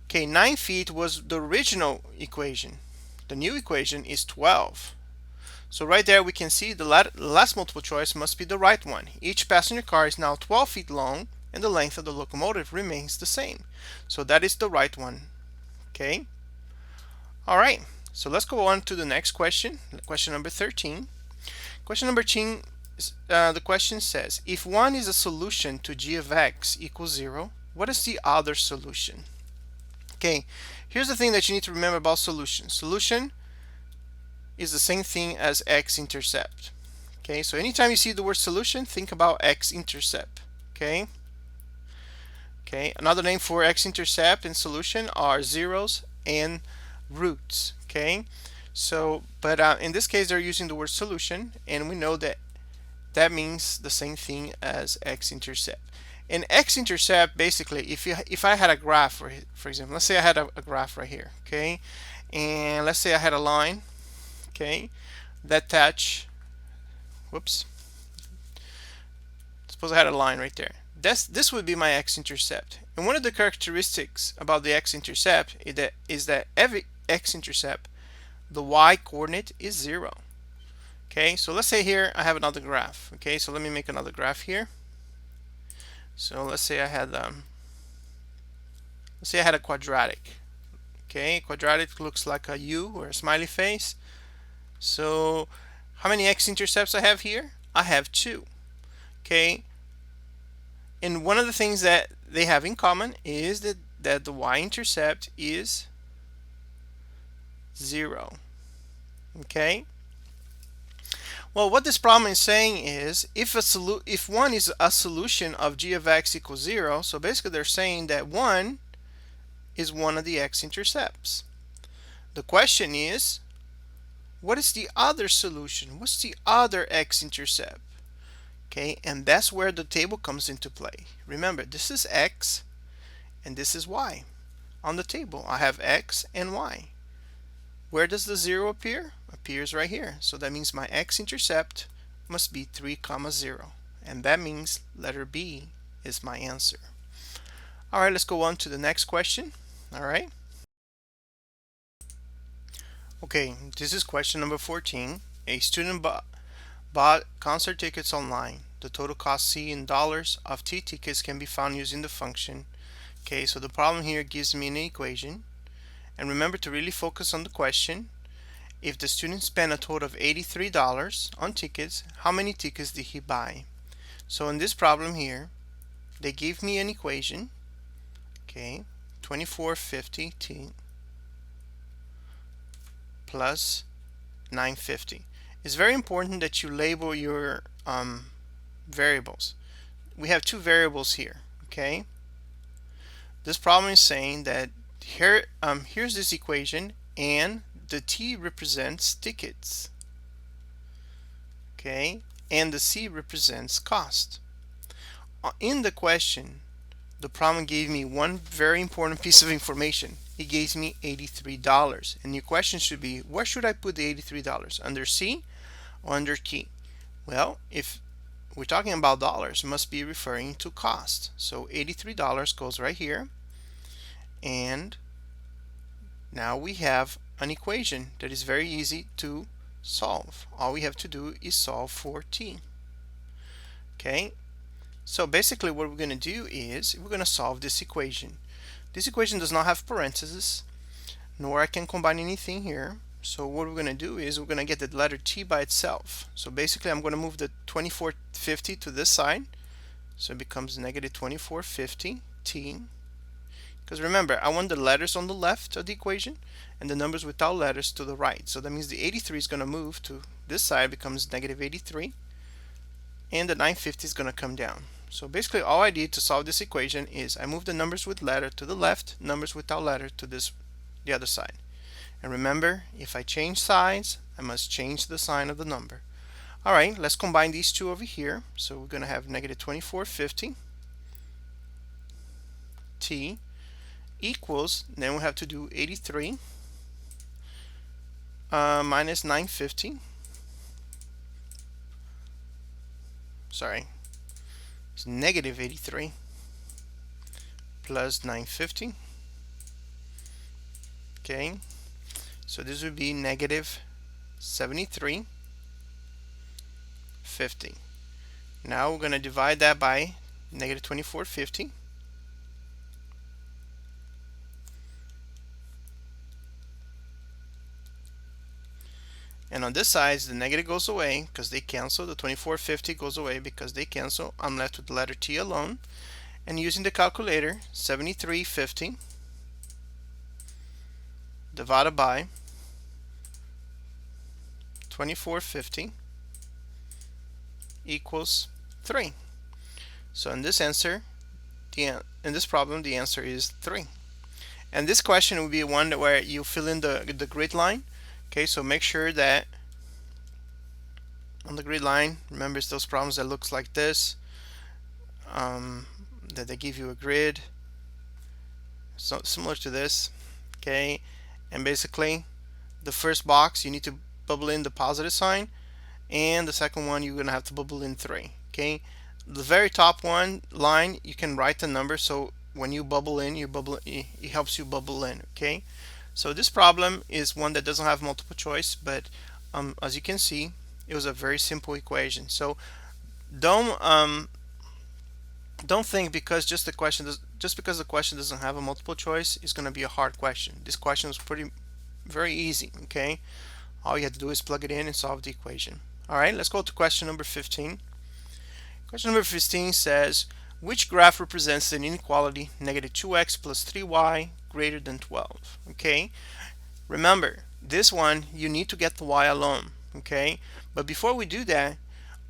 Okay, 9 feet was the original equation. The new equation is 12. So right there we can see the last multiple choice must be the right one. Each passenger car is now 12 feet long, and the length of the locomotive remains the same. So that is the right one. Okay. All right. So let's go on to the next question. Question number 13. Question number 13. The question says, if 1 is a solution to g of x equals 0, what is the other solution? Okay, here's the thing that you need to remember about solution. Solution is the same thing as x-intercept. Okay, so anytime you see the word solution, think about x-intercept. Okay. Okay, another name for x-intercept and solution are zeros and roots. Okay, so but in this case they're using the word solution, and we know that that means the same thing as x-intercept. And x-intercept, basically, if I had a graph, for example, let's say I had a graph right here, okay, and let's say I had a line, okay, that touch, whoops, suppose I had a line right there. This would be my x-intercept. And one of the characteristics about the x-intercept is that every x-intercept, the y-coordinate is 0. Okay, so let's say here I have another graph. Okay, so let me make another graph here. So let's say I had a quadratic. Okay, quadratic looks like a U or a smiley face. So how many x-intercepts I have here? I have 2. Okay, and one of the things that they have in common is that the y-intercept is 0. Okay. Well, what this problem is saying is if 1 is a solution of g of x equals 0, so basically they're saying that 1 is one of the x-intercepts. The question is, what is the other solution? What's the other x-intercept? Okay, and that's where the table comes into play. Remember, this is x and this is y. On the table, I have x and y. Where does the 0 appear? Appears right here. So that means my x-intercept must be 3, 0. And that means letter B is my answer. All right, let's go on to the next question. All right. Okay, this is question number 14. A student bought concert tickets online. The total cost C in dollars of T tickets can be found using the function. Okay, so the problem here gives me an equation. And remember to really focus on the question. If the student spent a total of $83 on tickets, how many tickets did he buy? So in this problem here, they gave me an equation. Okay, 2450 T plus 950. It's very important that you label your variables. We have 2 variables here. Okay, this problem is saying that here here's this equation, and the T represents tickets. Okay, and the C represents cost. In the question, the problem gave me one very important piece of information. It gave me $83, and your question should be, where should I put the $83? Under C or under T? Well, if we're talking about dollars, it must be referring to cost. So $83 goes right here, and now we have an equation that is very easy to solve. All we have to do is solve for T. Okay, so basically what we're going to do is we're going to solve this equation. This equation does not have parentheses, nor I can combine anything here. So what we're going to do is we're going to get the letter T by itself. So basically I'm going to move the 2450 to this side, so it becomes negative 2450 T. Because remember, I want the letters on the left of the equation and the numbers without letters to the right. So that means the 83 is going to move to this side, becomes negative 83, and the 950 is going to come down. So basically all I did to solve this equation is I move the numbers with letter to the left, numbers without letter to the other side. And remember, if I change sides, I must change the sign of the number. All right, let's combine these two over here. So we're going to have negative 2450 T equals, then we have to do 83 minus 950. Sorry, it's negative 83 plus 950. Okay, so this would be negative 73.50. Now we're going to divide that by negative 2450. And on this side, the negative goes away because they cancel. The 2450 goes away because they cancel. I'm left with the letter T alone. And using the calculator, 7350 divided by 2450 equals 3. So in this problem, the answer is 3. And this question will be one where you fill in the grid line. Okay, so make sure that on the grid line, remember it's those problems that looks like this, that they give you a grid, so similar to this. Okay, and basically the first box you need to bubble in the positive sign, and the second one you're gonna have to bubble in 3. Okay, the very top one line you can write the number, so when you bubble in, it helps you bubble in. Okay, so this problem is one that doesn't have multiple choice, but as you can see, it was a very simple equation. So don't think because just because the question doesn't have a multiple choice is going to be a hard question. This question was very easy. Okay, all you have to do is plug it in and solve the equation. All right, let's go to question number 15. Question number 15 says, which graph represents an inequality negative 2x plus 3y greater than 12? Okay, remember this one you need to get the y alone. Okay, but before we do that,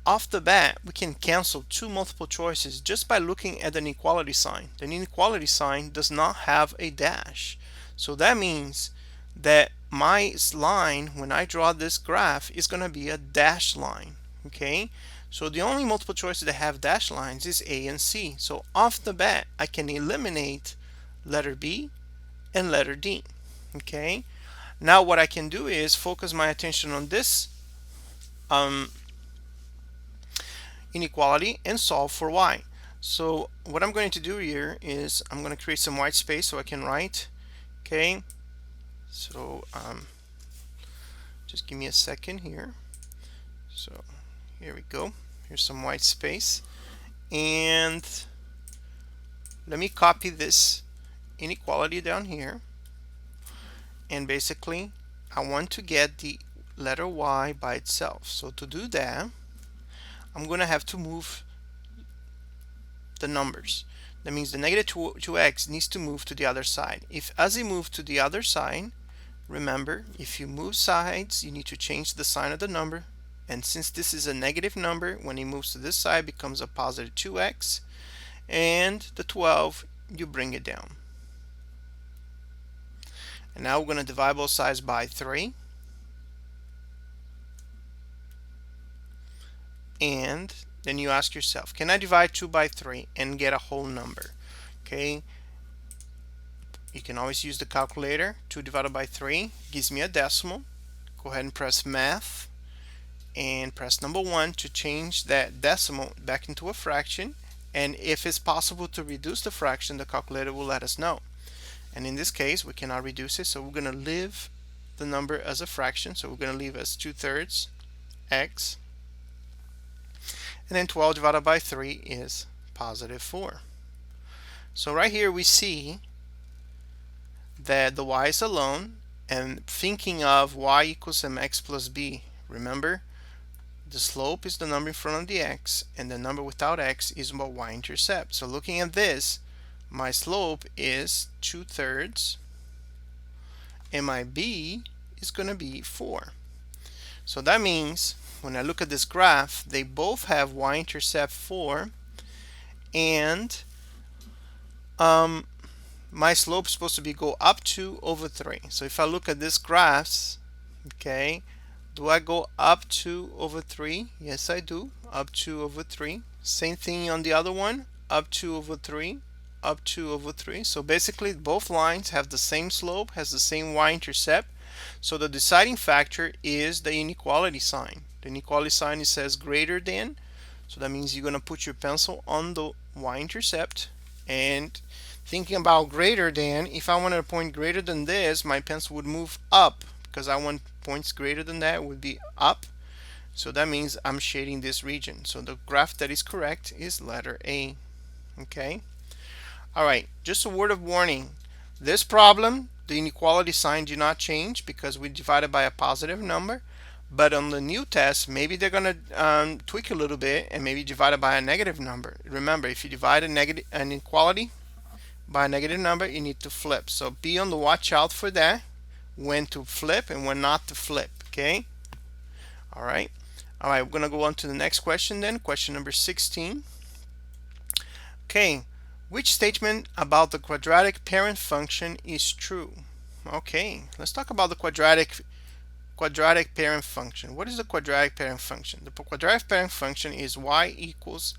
off the bat we can cancel two multiple choices just by looking at an inequality sign. The inequality sign does not have a dash, so that means that my line when I draw this graph is going to be a dash line. Okay, so the only multiple choices that have dash lines is A and C. So off the bat I can eliminate letter B and letter D. Okay, now what I can do is focus my attention on this inequality and solve for y. So what I'm going to do here is I'm going to create some white space so I can write. Okay, so just give me a second here. So here we go. Here's some white space, and let me copy this inequality down here, and basically I want to get the letter y by itself. So to do that, I'm going to have to move the numbers. That means the negative 2x needs to move to the other side. If as it moves to the other side, remember, if you move sides, you need to change the sign of the number. And since this is a negative number, when it moves to this side, it becomes a positive 2x. And the 12, you bring it down. And now we're going to divide both sides by 3. And then you ask yourself, can I divide 2 by 3 and get a whole number? Okay, you can always use the calculator. 2 divided by 3 gives me a decimal. Go ahead and press math and press number 1 to change that decimal back into a fraction. And if it's possible to reduce the fraction, the calculator will let us know. And in this case we cannot reduce it, so we're going to leave the number as a fraction. So we're going to leave as 2/3 x. And then 12 divided by 3 is positive 4. So right here we see that the y is alone, and thinking of y equals mx plus b, remember the slope is the number in front of the x, and the number without x is what y-intercept. So looking at this, my slope is 2/3 and my b is going to be 4. So that means when I look at this graph, they both have y-intercept 4, and my slope is supposed to be go up 2 over 3. So if I look at this graphs, okay, do I go up 2 over 3? Yes, I do. Up 2 over 3. Same thing on the other one. Up 2 over 3. Up 2 over 3. So basically both lines have the same slope, has the same y-intercept. So the deciding factor is the inequality sign. The inequality sign, it says greater than, so that means you're going to put your pencil on the y-intercept. And thinking about greater than, if I wanted a point greater than this, my pencil would move up because I want points greater than that would be up. So that means I'm shading this region. So the graph that is correct is letter A. Okay. All right, just a word of warning. This problem, the inequality sign do not change because we divided by a positive number. But on the new test, maybe they're going to tweak a little bit and maybe divide it by a negative number. Remember, if you divide an inequality by a negative number, you need to flip. So be on the watch out for that, when to flip and when not to flip. Okay. All right. All right. We're going to go on to the next question then. Question number 16. Okay. Which statement about the quadratic parent function is true? Okay. Let's talk about the quadratic parent function. What is the quadratic parent function? The quadratic parent function is y equals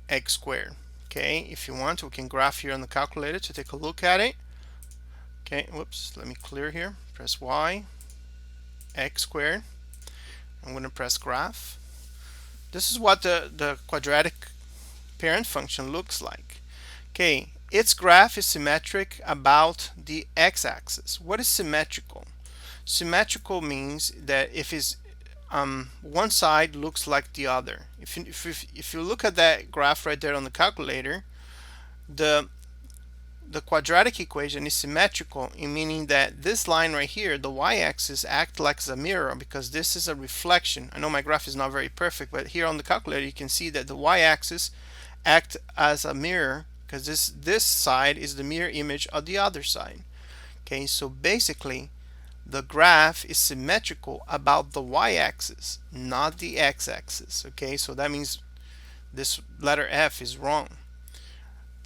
x squared. Okay, if you want, we can graph here on the calculator to take a look at it. Okay, whoops, let me clear here. Press y, x squared. I'm going to press graph. This is what the quadratic parent function looks like. Okay, its graph is symmetric about the x-axis. What is symmetrical? Symmetrical means that if it's one side looks like the other. If you look at that graph right there on the calculator, the quadratic equation is symmetrical, in meaning that this line right here, the y-axis, acts like a mirror because this is a reflection. I know my graph is not very perfect, but here on the calculator you can see that the y-axis acts as a mirror because this side is the mirror image of the other side. Okay, so basically the graph is symmetrical about the y-axis, not the x-axis. Okay, so that means this letter F is wrong.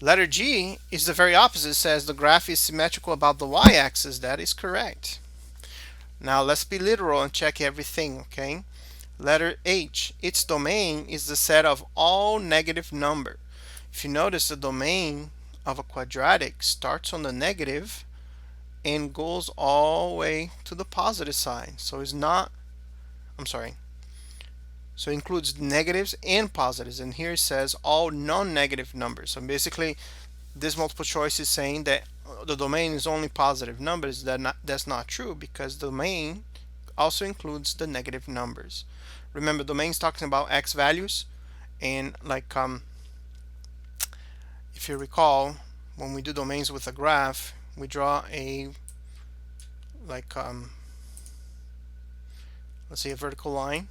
Letter G is the very opposite. It says the graph is symmetrical about the y-axis. That is correct. Now let's be literal and check everything. Okay, letter H, its domain is the set of all negative number. If you notice, the domain of a quadratic starts on the negative and goes all the way to the positive side. So it's not, I'm sorry, so it includes negatives and positives, and here it says all non-negative numbers. So basically this multiple choice is saying that the domain is only positive numbers. That's not true, because domain also includes the negative numbers. Remember, domain is talking about x values, and like if you recall, when we do domains with a graph, we draw a let's say a vertical line,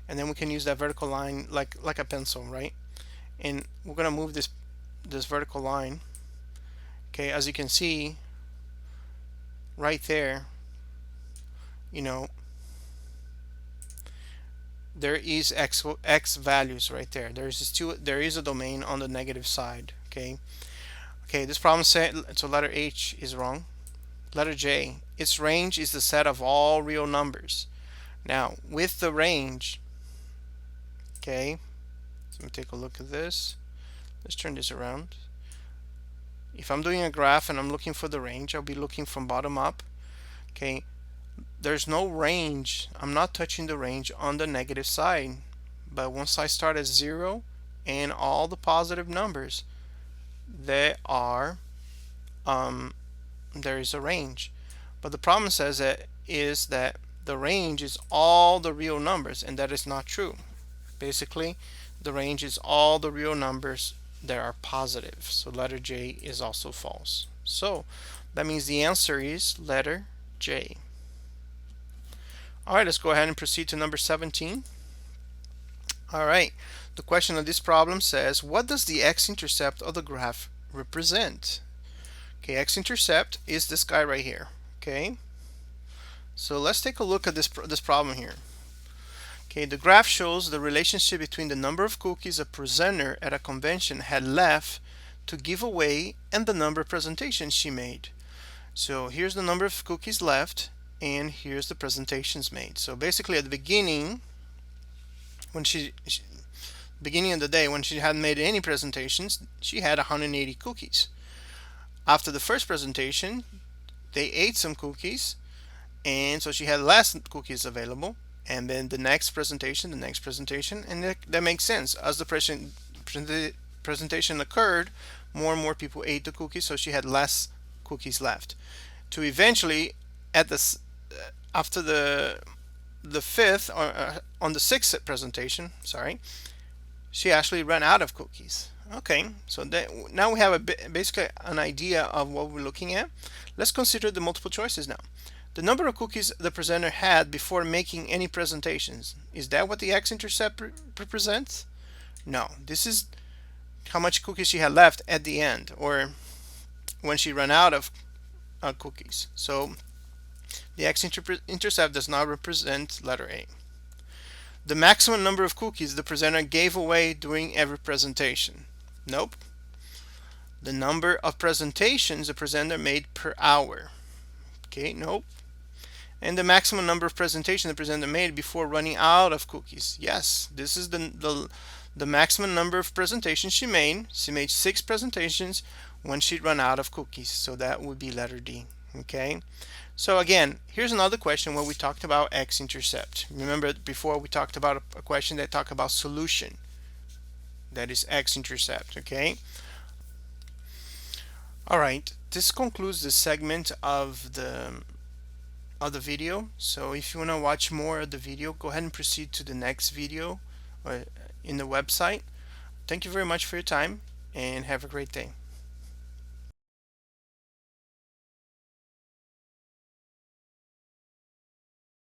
and then we can use that vertical line like a pencil, right? And we're gonna move this vertical line. Okay, as you can see right there, you know, there is x values right there. There is a domain on the negative side. Okay, this problem said, so letter H is wrong. Letter J, its range is the set of all real numbers. Now with the range, okay, so let me take a look at this. Let's turn this around. If I'm doing a graph and I'm looking for the range, I'll be looking from bottom up. Okay, there's no range. I'm not touching the range on the negative side. But once I start at 0 and all the positive numbers, there is a range. But the problem says that the range is all the real numbers, and that is not true. Basically, the range is all the real numbers that are positive. So letter J is also false. So that means the answer is letter J. Alright, let's go ahead and proceed to number 17. Alright, the question of this problem says, what does the x-intercept of the graph represent? Okay, x-intercept is this guy right here. Okay, so let's take a look at this problem here. Okay, the graph shows the relationship between the number of cookies a presenter at a convention had left to give away and the number of presentations she made. So here's the number of cookies left, and here's the presentations made. So basically at the beginning, when beginning of the day, when she hadn't made any presentations, she had 180 cookies. After the first presentation, they ate some cookies, and so she had less cookies available. And then the next presentation, and that makes sense. As the presentation occurred, more and more people ate the cookies, so she had less cookies left. To eventually, after the fifth, or on the sixth presentation, sorry, she actually ran out of cookies. Okay, so now we have basically an idea of what we're looking at. Let's consider the multiple choices now. The number of cookies the presenter had before making any presentations. Is that what the x-intercept represents? No, this is how much cookies she had left at the end, or when she ran out of cookies. So the x-intercept does not represent letter A. The maximum number of cookies the presenter gave away during every presentation. Nope. The number of presentations the presenter made per hour. Okay, nope. And the maximum number of presentations the presenter made before running out of cookies. Yes, this is the maximum number of presentations she made. She made 6 presentations when she ran out of cookies. So that would be letter D. Okay. So again, here's another question where we talked about x-intercept. Remember before we talked about a question that talked about solution. That is x-intercept. Okay. All right. This concludes the segment of the video. So if you want to watch more of the video, go ahead and proceed to the next video in the website. Thank you very much for your time and have a great day.